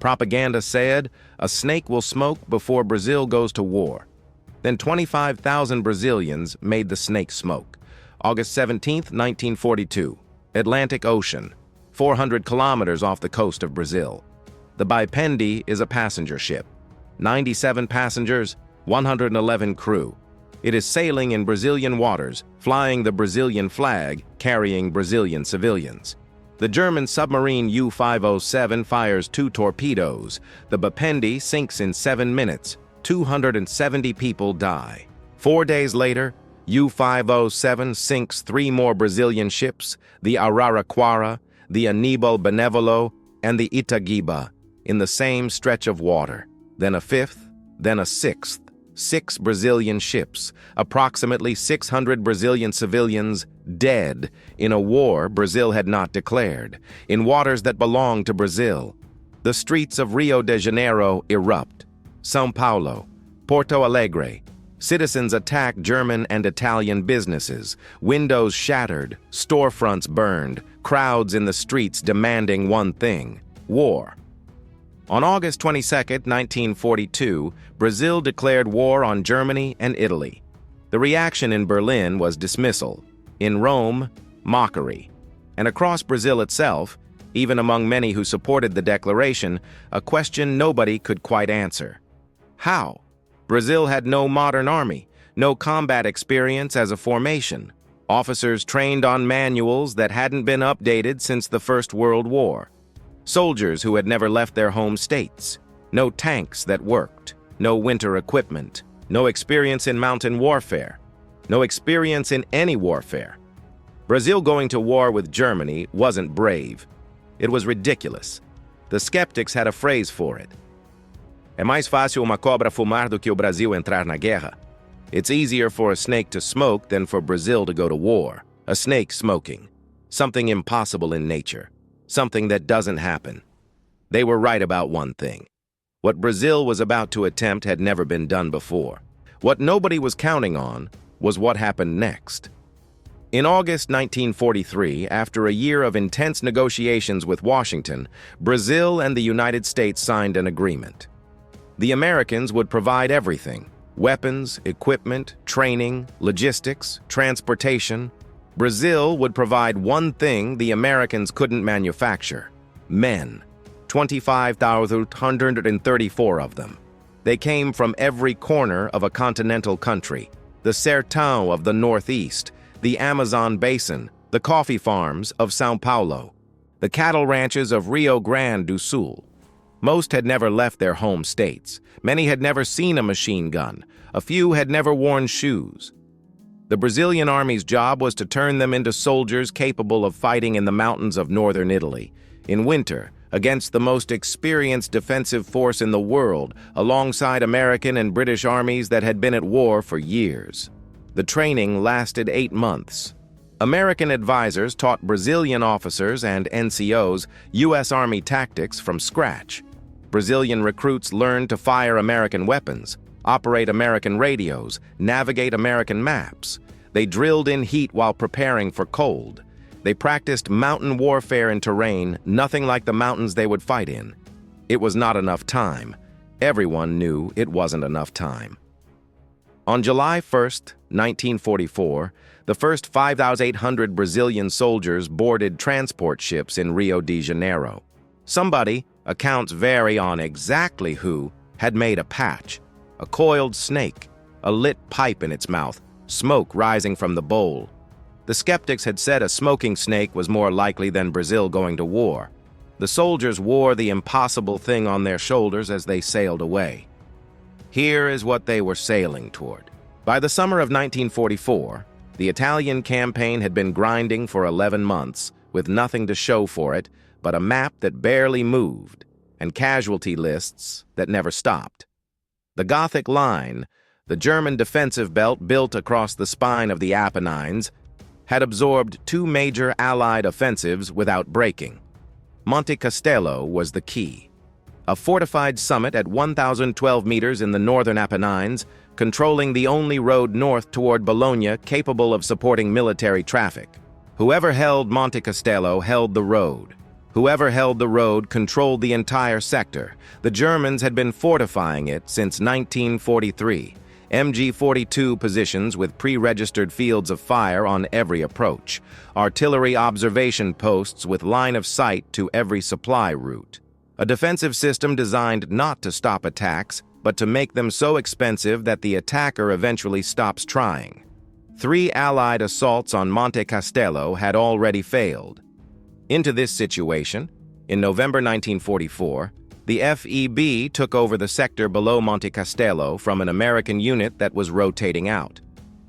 Propaganda said, a snake will smoke before Brazil goes to war. Then 25,000 Brazilians made the snake smoke. August 17, 1942, Atlantic Ocean, 400 kilometers off the coast of Brazil. The Baependi is a passenger ship. 97 passengers, 111 crew. It is sailing in Brazilian waters, flying the Brazilian flag, carrying Brazilian civilians. The German submarine U-507 fires 2 torpedoes. The Baependi sinks in 7 minutes. 270 people die. 4 days later, U-507 sinks 3 more Brazilian ships, the Araraquara, the Anibal Benevolo, and the Itagiba, in the same stretch of water. Then a 5th, then a 6th. 6 Brazilian ships, approximately 600 Brazilian civilians dead in a war Brazil had not declared, in waters that belong to Brazil. The streets of Rio de Janeiro erupt. São Paulo, Porto Alegre. Citizens attack German and Italian businesses, windows shattered, storefronts burned, crowds in the streets demanding one thing: war. On August 22, 1942, Brazil declared war on Germany and Italy. The reaction in Berlin was dismissal, in Rome, mockery, and across Brazil itself, even among many who supported the declaration, a question nobody could quite answer. How? Brazil had no modern army, no combat experience as a formation, officers trained on manuals that hadn't been updated since the First World War. Soldiers who had never left their home states, no tanks that worked, no winter equipment, no experience in mountain warfare, no experience in any warfare. Brazil going to war with Germany wasn't brave. It was ridiculous. The skeptics had a phrase for it. É mais fácil uma cobra fumar do que o Brasil entrar na guerra. It's easier for a snake to smoke than for Brazil to go to war. A snake smoking. Something impossible in nature. Something that doesn't happen. They were right about one thing. What Brazil was about to attempt had never been done before. What nobody was counting on was what happened next. In August 1943, after a year of intense negotiations with Washington, Brazil and the United States signed an agreement. The Americans would provide everything: weapons, equipment, training, logistics, transportation. Brazil would provide one thing the Americans couldn't manufacture: men. 25,134 of them. They came from every corner of a continental country: the sertão of the Northeast, the Amazon basin, the coffee farms of São Paulo, the cattle ranches of Rio Grande do Sul. Most had never left their home states. Many had never seen a machine gun. A few had never worn shoes. The Brazilian army's job was to turn them into soldiers capable of fighting in the mountains of northern Italy, in winter, against the most experienced defensive force in the world, alongside American and British armies that had been at war for years. The training lasted 8 months. American advisors taught Brazilian officers and NCOs U.S. Army tactics from scratch. Brazilian recruits learned to fire American weapons, operate American radios, navigate American maps. They drilled in heat while preparing for cold. They practiced mountain warfare in terrain nothing like the mountains they would fight in. It was not enough time. Everyone knew it wasn't enough time. On July 1st, 1944, the first 5,800 Brazilian soldiers boarded transport ships in Rio de Janeiro. Somebody, accounts vary on exactly who, had made a patch, a coiled snake, a lit pipe in its mouth, smoke rising from the bowl. The skeptics had said a smoking snake was more likely than Brazil going to war. The soldiers wore the impossible thing on their shoulders as they sailed away. Here is what they were sailing toward. By the summer of 1944, the Italian campaign had been grinding for 11 months, with nothing to show for it but a map that barely moved and casualty lists that never stopped. The Gothic Line, the German defensive belt built across the spine of the Apennines, had absorbed 2 major Allied offensives without breaking. Monte Castello was the key. A fortified summit at 1,012 meters in the northern Apennines, controlling the only road north toward Bologna capable of supporting military traffic. Whoever held Monte Castello held the road. Whoever held the road controlled the entire sector. The Germans had been fortifying it since 1943. MG-42 positions with pre-registered fields of fire on every approach. Artillery observation posts with line of sight to every supply route. A defensive system designed not to stop attacks, but to make them so expensive that the attacker eventually stops trying. 3 Allied assaults on Monte Castello had already failed. Into this situation, in November 1944, the FEB took over the sector below Monte Castello from an American unit that was rotating out.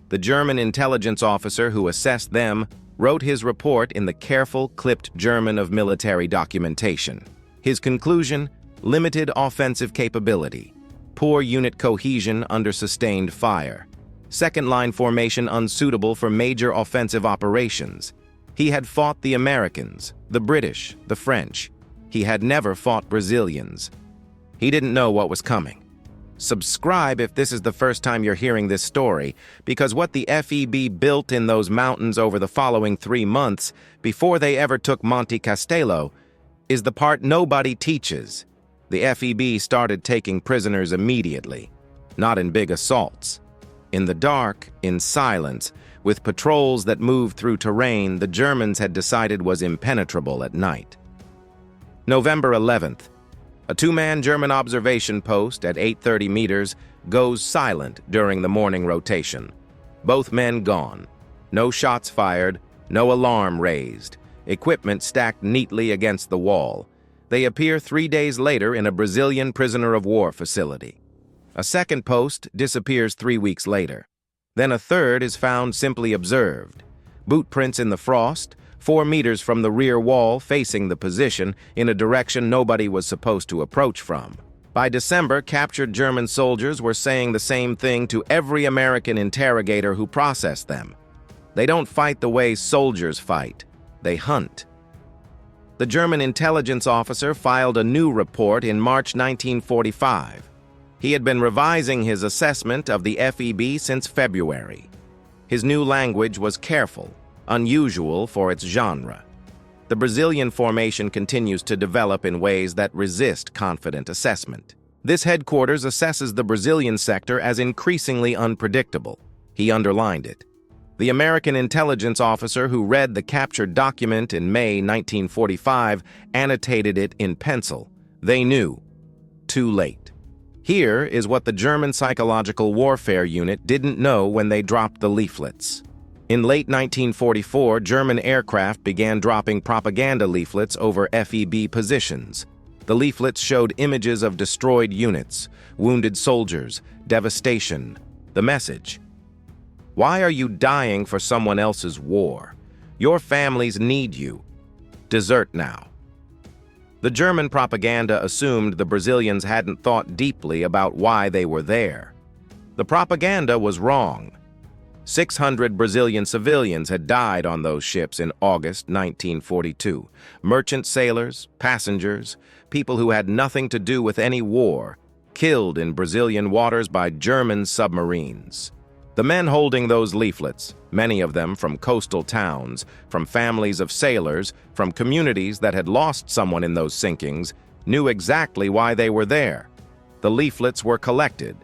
The German intelligence officer who assessed them wrote his report in the careful, clipped German of military documentation. His conclusion: limited offensive capability, poor unit cohesion under sustained fire, second-line formation unsuitable for major offensive operations. He had fought the Americans, the British, the French. He had never fought Brazilians. He didn't know what was coming. Subscribe if this is the first time you're hearing this story, because what the FEB built in those mountains over the following 3 months, before they ever took Monte Castello, is the part nobody teaches. The FEB started taking prisoners immediately, not in big assaults. In the dark, in silence, with patrols that moved through terrain the Germans had decided was impenetrable at night. November 11th, a 2-man German observation post at 830 meters goes silent during the morning rotation. Both men gone. No shots fired, no alarm raised. Equipment stacked neatly against the wall. They appear 3 days later in a Brazilian prisoner of war facility. A second post disappears 3 weeks later. Then a third is found simply observed. Boot prints in the frost, 4 meters from the rear wall facing the position in a direction nobody was supposed to approach from. By December, captured German soldiers were saying the same thing to every American interrogator who processed them. They don't fight the way soldiers fight. They hunt. The German intelligence officer filed a new report in March 1945. He had been revising his assessment of the FEB since February. His new language was careful, unusual for its genre. The Brazilian formation continues to develop in ways that resist confident assessment. This headquarters assesses the Brazilian sector as increasingly unpredictable. He underlined it. The American intelligence officer who read the captured document in May 1945 annotated it in pencil. They knew. Too late. Here is what the German Psychological Warfare Unit didn't know when they dropped the leaflets. In late 1944, German aircraft began dropping propaganda leaflets over FEB positions. The leaflets showed images of destroyed units, wounded soldiers, devastation. The message: why are you dying for someone else's war? Your families need you. Desert now. The German propaganda assumed the Brazilians hadn't thought deeply about why they were there. The propaganda was wrong. 600 Brazilian civilians had died on those ships in August 1942. Merchant sailors, passengers, people who had nothing to do with any war, killed in Brazilian waters by German submarines. The men holding those leaflets, many of them from coastal towns, from families of sailors, from communities that had lost someone in those sinkings, knew exactly why they were there. The leaflets were collected,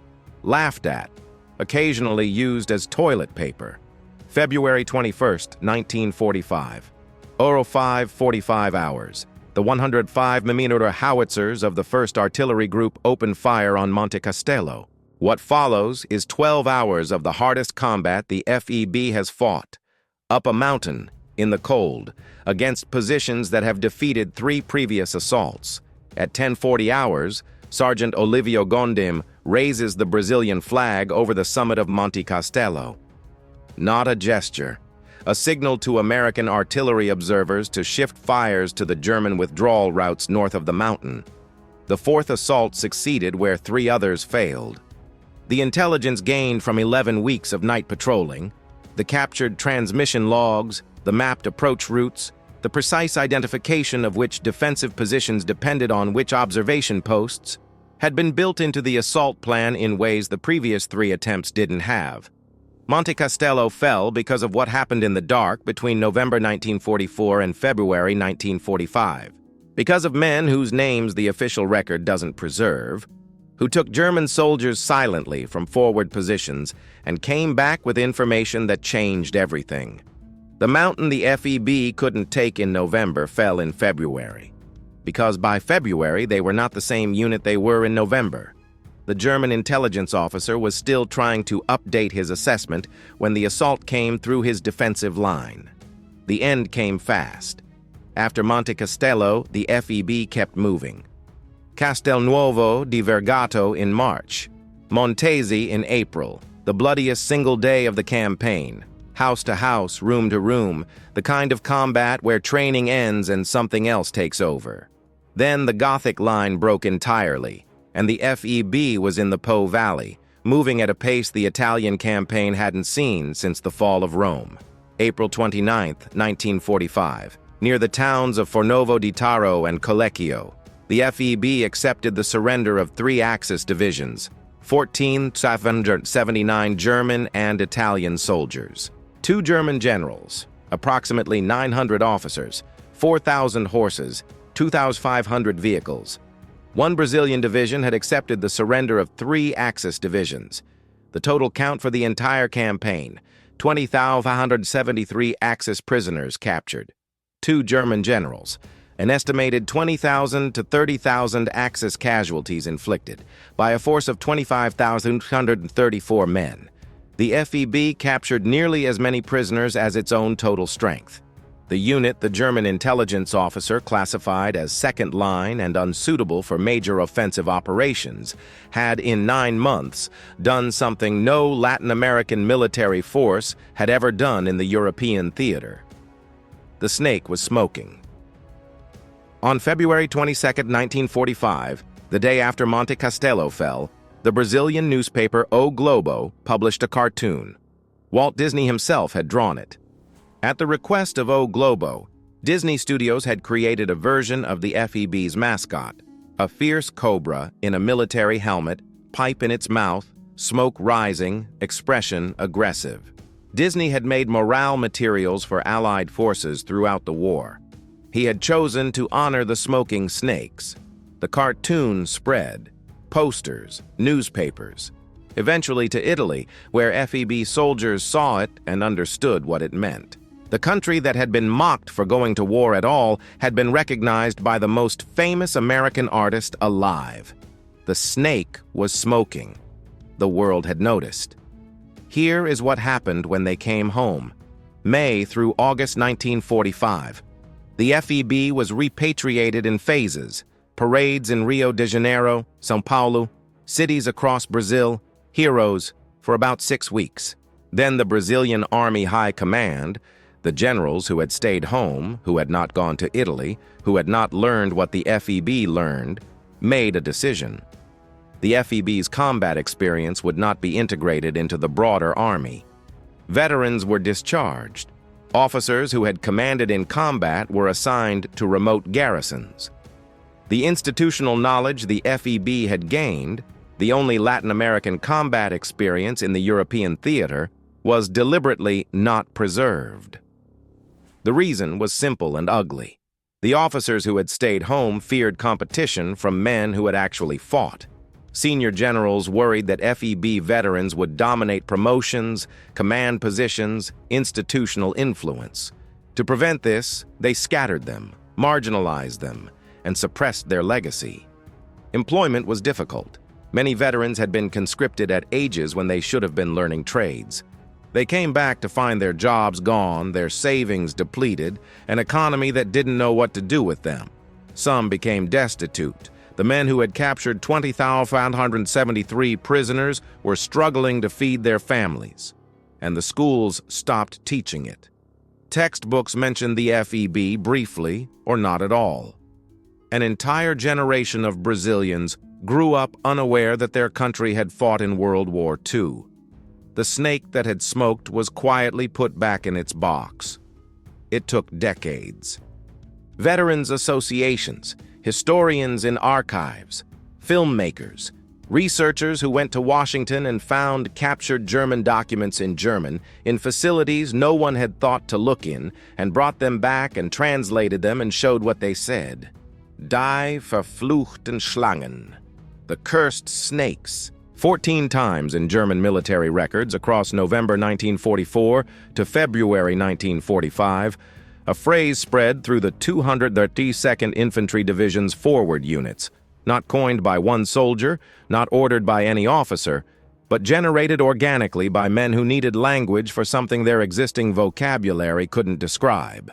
laughed at, occasionally used as toilet paper. February 21st, 1945. 05:45 hours. The 105mm howitzers of the 1st Artillery Group opened fire on Monte Castello. What follows is 12 hours of the hardest combat the FEB has fought. Up a mountain, in the cold, against positions that have defeated 3 previous assaults. At 10:40 hours, Sergeant Olívio Gondim raises the Brazilian flag over the summit of Monte Castello. Not a gesture. A signal to American artillery observers to shift fires to the German withdrawal routes north of the mountain. The 4th assault succeeded where 3 others failed. The intelligence gained from 11 weeks of night patrolling, the captured transmission logs, the mapped approach routes, the precise identification of which defensive positions depended on which observation posts, had been built into the assault plan in ways the previous 3 attempts didn't have. Monte Castello fell because of what happened in the dark between November 1944 and February 1945. Because of men whose names the official record doesn't preserve, who took German soldiers silently from forward positions and came back with information that changed everything. The mountain the FEB couldn't take in November fell in February, because by February they were not the same unit they were in November. The German intelligence officer was still trying to update his assessment when the assault came through his defensive line. The end came fast. After Monte Castello, the FEB kept moving. Castelnuovo di Vergato in March, Montesi in April, the bloodiest single day of the campaign. House to house, room to room, the kind of combat where training ends and something else takes over. Then the Gothic line broke entirely, and the FEB was in the Po Valley, moving at a pace the Italian campaign hadn't seen since the fall of Rome. April 29, 1945, near the towns of Fornovo di Taro and Collecchio, the FEB accepted the surrender of 3 Axis divisions, 14,779 German and Italian soldiers, 2 German generals, approximately 900 officers, 4,000 horses, 2,500 vehicles. 1 Brazilian division had accepted the surrender of 3 Axis divisions. The total count for the entire campaign, 20,573 Axis prisoners captured, 2 German generals, an estimated 20,000 to 30,000 Axis casualties inflicted by a force of 25,234 men. The FEB captured nearly as many prisoners as its own total strength. The unit the German intelligence officer classified as second line and unsuitable for major offensive operations had in 9 months done something no Latin American military force had ever done in the European theater. The snake was smoking. On February 22, 1945, the day after Monte Castello fell, the Brazilian newspaper O Globo published a cartoon. Walt Disney himself had drawn it. At the request of O Globo, Disney Studios had created a version of the FEB's mascot, a fierce cobra in a military helmet, pipe in its mouth, smoke rising, expression aggressive. Disney had made morale materials for Allied forces throughout the war. He had chosen to honor the smoking snakes. The cartoon spread, posters, newspapers, eventually to Italy, where FEB soldiers saw it and understood what it meant. The country that had been mocked for going to war at all had been recognized by the most famous American artist alive. The snake was smoking. The world had noticed. Here is what happened when they came home. May through August 1945. The FEB was repatriated in phases, parades in Rio de Janeiro, São Paulo, cities across Brazil, heroes, for about 6 weeks. Then the Brazilian Army High Command, the generals who had stayed home, who had not gone to Italy, who had not learned what the FEB learned, made a decision. The FEB's combat experience would not be integrated into the broader army. Veterans were discharged. Officers who had commanded in combat were assigned to remote garrisons. The institutional knowledge the FEB had gained, the only Latin American combat experience in the European theater, was deliberately not preserved. The reason was simple and ugly. The officers who had stayed home feared competition from men who had actually fought. Senior generals worried that FEB veterans would dominate promotions, command positions, institutional influence. To prevent this, they scattered them, marginalized them, and suppressed their legacy. Employment was difficult. Many veterans had been conscripted at ages when they should have been learning trades. They came back to find their jobs gone, their savings depleted, an economy that didn't know what to do with them. Some became destitute. The men who had captured 20,573 prisoners were struggling to feed their families, and the schools stopped teaching it. Textbooks mentioned the FEB briefly or not at all. An entire generation of Brazilians grew up unaware that their country had fought in World War II. The snake that had smoked was quietly put back in its box. It took decades. Veterans associations, historians in archives, filmmakers, researchers who went to Washington and found captured German documents in German in facilities no one had thought to look in, and brought them back and translated them and showed what they said. Die verfluchten Schlangen, the cursed snakes. 14 times in German military records across November 1944 to February 1945, a phrase spread through the 232nd Infantry Division's forward units, not coined by one soldier, not ordered by any officer, but generated organically by men who needed language for something their existing vocabulary couldn't describe.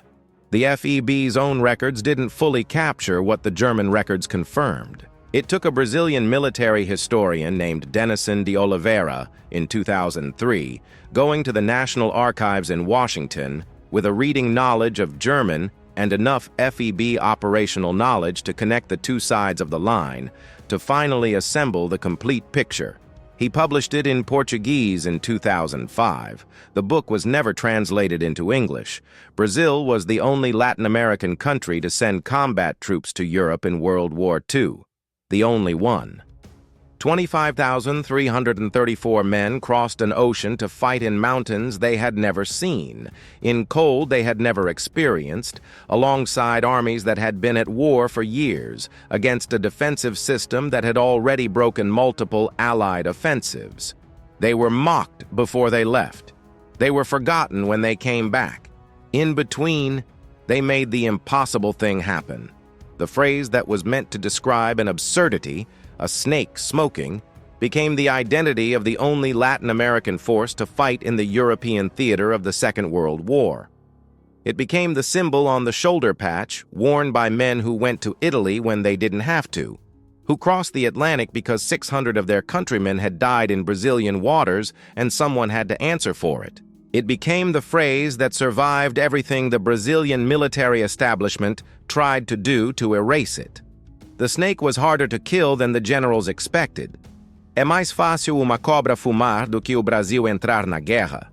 The FEB's own records didn't fully capture what the German records confirmed. It took a Brazilian military historian named Denison de Oliveira in 2003 going to the National Archives in Washington with a reading knowledge of German and enough FEB operational knowledge to connect the two sides of the line to finally assemble the complete picture. He published it in Portuguese in 2005. The book was never translated into English. Brazil was the only Latin American country to send combat troops to Europe in World War II. The only one. 25,334 men crossed an ocean to fight in mountains they had never seen, in cold they had never experienced, alongside armies that had been at war for years, against a defensive system that had already broken multiple Allied offensives. They were mocked before they left. They were forgotten when they came back. In between, they made the impossible thing happen. The phrase that was meant to describe an absurdity, a snake smoking, became the identity of the only Latin American force to fight in the European theater of the Second World War. It became the symbol on the shoulder patch worn by men who went to Italy when they didn't have to, who crossed the Atlantic because 600 of their countrymen had died in Brazilian waters and someone had to answer for it. It became the phrase that survived everything the Brazilian military establishment tried to do to erase it. The snake was harder to kill than the generals expected. É mais fácil uma cobra fumar do que o Brasil entrar na guerra.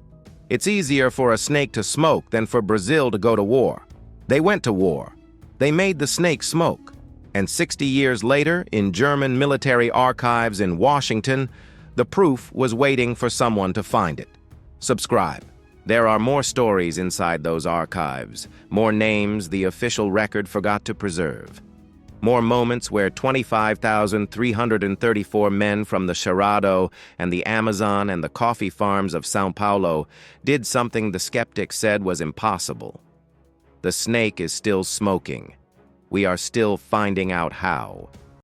It's easier for a snake to smoke than for Brazil to go to war. They went to war. They made the snake smoke. And 60 years later, in German military archives in Washington, the proof was waiting for someone to find it. Subscribe. There are more stories inside those archives, more names the official record forgot to preserve. More moments where 25,334 men from the Cerrado and the Amazon and the coffee farms of São Paulo did something the skeptics said was impossible. The snake is still smoking. We are still finding out how.